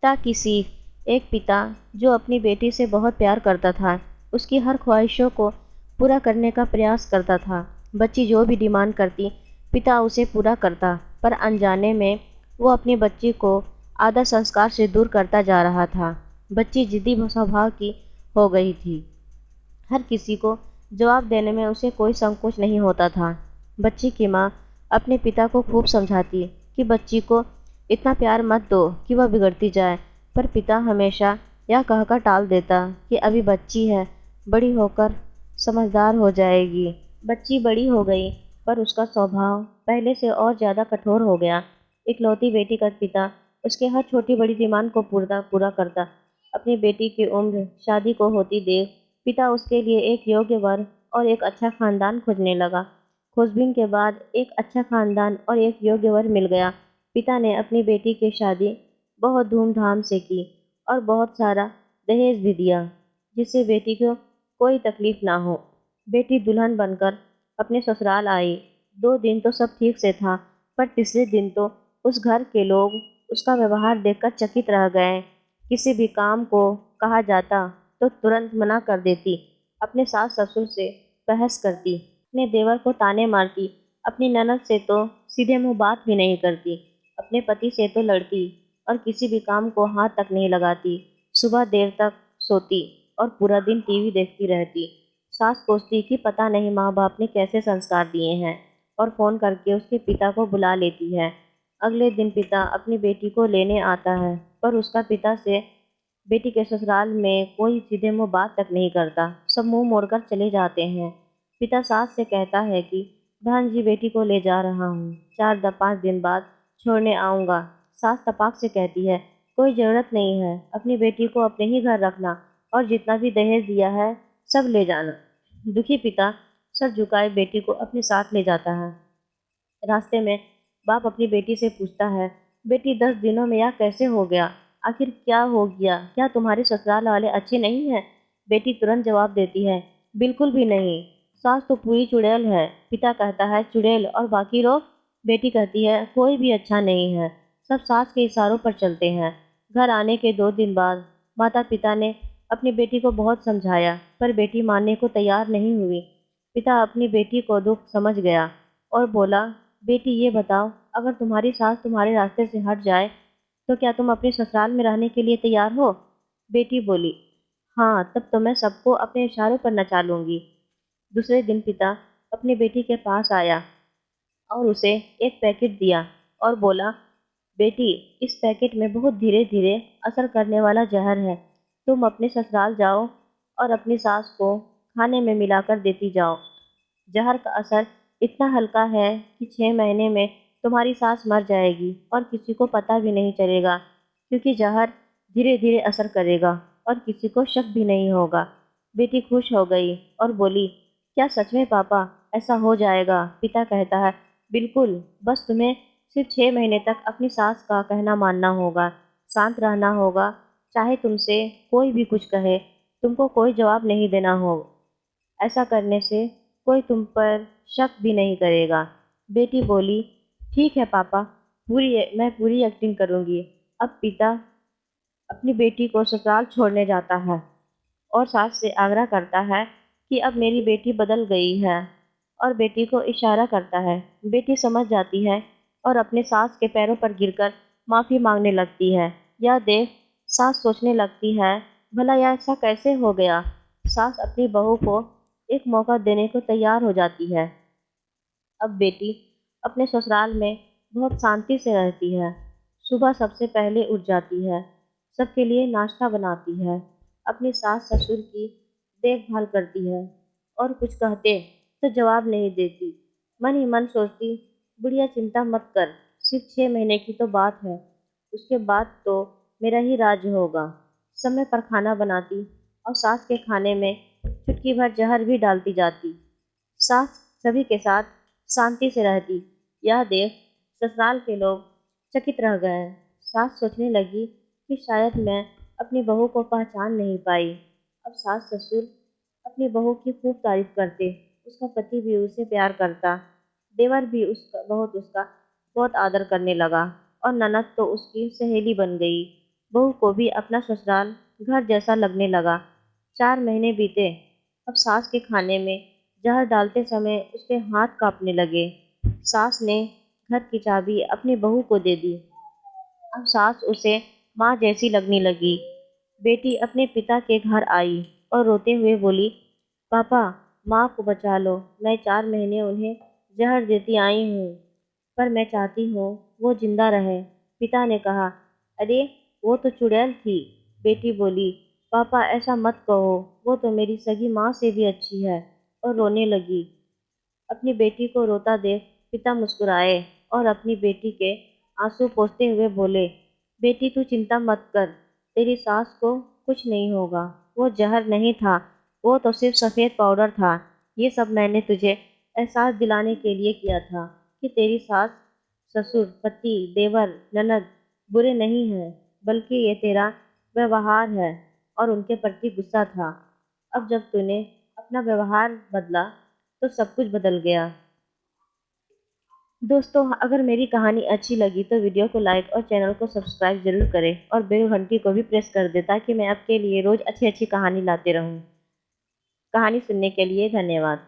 पिता की सीख। एक पिता जो अपनी बेटी से बहुत प्यार करता था, उसकी हर ख्वाहिशों को पूरा करने का प्रयास करता था। बच्ची जो भी डिमांड करती, पिता उसे पूरा करता, पर अनजाने में वो अपनी बच्ची को आदर संस्कार से दूर करता जा रहा था। बच्ची जिद्दी स्वभाव की हो गई थी। हर किसी को जवाब देने में उसे कोई संकोच नहीं होता था। बच्ची की माँ अपने पिता को खूब समझाती कि बच्ची को इतना प्यार मत दो कि वह बिगड़ती जाए, पर पिता हमेशा यह कहकर टाल देता कि अभी बच्ची है, बड़ी होकर समझदार हो जाएगी। बच्ची बड़ी हो गई, पर उसका स्वभाव पहले से और ज़्यादा कठोर हो गया। इकलौती बेटी का पिता उसके हर छोटी बड़ी डिमांड को पूरा पूरा करता। अपनी बेटी की उम्र शादी को होती देख पिता उसके लिए एक योग्य वर और एक अच्छा खानदान खोजने लगा। खोजबीन के बाद एक अच्छा खानदान और एक योग्य वर मिल गया। पिता ने अपनी बेटी की शादी बहुत धूमधाम से की और बहुत सारा दहेज भी दिया, जिससे बेटी को कोई तकलीफ ना हो। बेटी दुल्हन बनकर अपने ससुराल आई। 2 दिन तो सब ठीक से था, पर तीसरे दिन तो उस घर के लोग उसका व्यवहार देखकर चकित रह गए। किसी भी काम को कहा जाता तो तुरंत मना कर देती, अपने सास ससुर से बहस करती, अपने देवर को ताने मारती, अपनी ननद से तो सीधे मुंह बात भी नहीं करती, अपने पति से तो लड़ती और किसी भी काम को हाथ तक नहीं लगाती। सुबह देर तक सोती और पूरा दिन टीवी देखती रहती। सास सोचती कि पता नहीं माँ बाप ने कैसे संस्कार दिए हैं, और फ़ोन करके उसके पिता को बुला लेती है। अगले दिन पिता अपनी बेटी को लेने आता है, पर उसका पिता से बेटी के ससुराल में कोई सीधे मुंह बात तक नहीं करता, सब मुंह मोड़कर चले जाते हैं। पिता सास से कहता है कि बहन जी बेटी को ले जा रहा हूँ, 4-5 दिन बाद छोड़ने आऊँगा। सास तपाक से कहती है कोई ज़रूरत नहीं है, अपनी बेटी को अपने ही घर रखना और जितना भी दहेज दिया है सब ले जाना। दुखी पिता सर झुकाए बेटी को अपने साथ ले जाता है। रास्ते में बाप अपनी बेटी से पूछता है, बेटी 10 दिनों में यह कैसे हो गया? आखिर क्या हो गया? क्या तुम्हारे ससुराल वाले अच्छे नहीं हैं? बेटी तुरंत जवाब देती है, बिल्कुल भी नहीं, सास तो पूरी चुड़ैल है। पिता कहता है, चुड़ैल और बाकी लोग? बेटी कहती है, कोई भी अच्छा नहीं है, सब सास के इशारों पर चलते हैं। घर आने के 2 दिन बाद माता पिता ने अपनी बेटी को बहुत समझाया, पर बेटी मानने को तैयार नहीं हुई। पिता अपनी बेटी को दुख समझ गया और बोला, बेटी ये बताओ, अगर तुम्हारी सास तुम्हारे रास्ते से हट जाए तो क्या तुम अपने ससुराल में रहने के लिए तैयार हो? बेटी बोली, हाँ, तब तो मैं सबको अपने इशारों पर नचा लूंगी। दूसरे दिन पिता अपनी बेटी के पास आया और उसे एक पैकेट दिया और बोला, बेटी, इस पैकेट में बहुत धीरे धीरे असर करने वाला जहर है। तुम अपने ससुराल जाओ और अपनी सास को खाने में मिलाकर देती जाओ। जहर का असर इतना हल्का है कि 6 महीने में तुम्हारी सास मर जाएगी और किसी को पता भी नहीं चलेगा, क्योंकि जहर धीरे धीरे असर करेगा और किसी को शक भी नहीं होगा। बेटी खुश हो गई और बोली, क्या सच में पापा ऐसा हो जाएगा? पिता कहता है, बिल्कुल, बस तुम्हें सिर्फ 6 महीने तक अपनी सास का कहना मानना होगा, शांत रहना होगा, चाहे तुमसे कोई भी कुछ कहे, तुमको कोई जवाब नहीं देना हो। ऐसा करने से कोई तुम पर शक भी नहीं करेगा। बेटी बोली, ठीक है पापा, मैं पूरी एक्टिंग करूँगी। अब पिता अपनी बेटी को ससुराल छोड़ने जाता है और सास से आग्रह करता है कि अब मेरी बेटी बदल गई है, और बेटी को इशारा करता है। बेटी समझ जाती है और अपने सास के पैरों पर गिरकर माफ़ी मांगने लगती है। यह देख सास सोचने लगती है, भला यह ऐसा कैसे हो गया? सास अपनी बहू को एक मौका देने को तैयार हो जाती है। अब बेटी अपने ससुराल में बहुत शांति से रहती है। सुबह सबसे पहले उठ जाती है, सबके लिए नाश्ता बनाती है, अपनी सास ससुर की देखभाल करती है और कुछ कहते तो जवाब नहीं देती। मन ही मन सोचती, बुढ़िया चिंता मत कर, सिर्फ 6 महीने की तो बात है, उसके बाद तो मेरा ही राज्य होगा। समय पर खाना बनाती और सास के खाने में चुटकी भर जहर भी डालती जाती। सास सभी के साथ शांति से रहती। यह देख ससुराल के लोग चकित रह गए। सास सोचने लगी कि शायद मैं अपनी बहू को पहचान नहीं पाई। अब सास ससुर अपनी बहू की खूब तारीफ करते, उसका पति भी उसे प्यार करता, देवर भी उसका बहुत आदर करने लगा और ननद तो उसकी सहेली बन गई। बहू को भी अपना ससुराल घर जैसा लगने लगा। 4 महीने बीते। अब सास के खाने में जहर डालते समय उसके हाथ कांपने लगे। सास ने घर की चाबी अपनी बहू को दे दी। अब सास उसे माँ जैसी लगने लगी। बेटी अपने पिता के घर आई और रोते हुए बोली, पापा, माँ को बचा लो। मैं 4 महीने उन्हें जहर देती आई हूँ, पर मैं चाहती हूँ वो जिंदा रहे। पिता ने कहा, अरे वो तो चुड़ैल थी। बेटी बोली, पापा ऐसा मत कहो, वो तो मेरी सगी माँ से भी अच्छी है, और रोने लगी। अपनी बेटी को रोता देख पिता मुस्कुराए और अपनी बेटी के आंसू पोंछते हुए बोले, बेटी तू चिंता मत कर, तेरी सास को कुछ नहीं होगा। वो जहर नहीं था, वो तो सिर्फ सफ़ेद पाउडर था। ये सब मैंने तुझे एहसास दिलाने के लिए किया था कि तेरी सास, ससुर, पति, देवर, ननद बुरे नहीं हैं, बल्कि ये तेरा व्यवहार है और उनके प्रति गुस्सा था। अब जब तूने अपना व्यवहार बदला तो सब कुछ बदल गया। दोस्तों, अगर मेरी कहानी अच्छी लगी तो वीडियो को लाइक और चैनल को सब्सक्राइब जरूर करें और बेल घंटी को भी प्रेस कर दें ताकि मैं आपके लिए रोज अच्छी अच्छी कहानी लाते रहूं। कहानी सुनने के लिए धन्यवाद।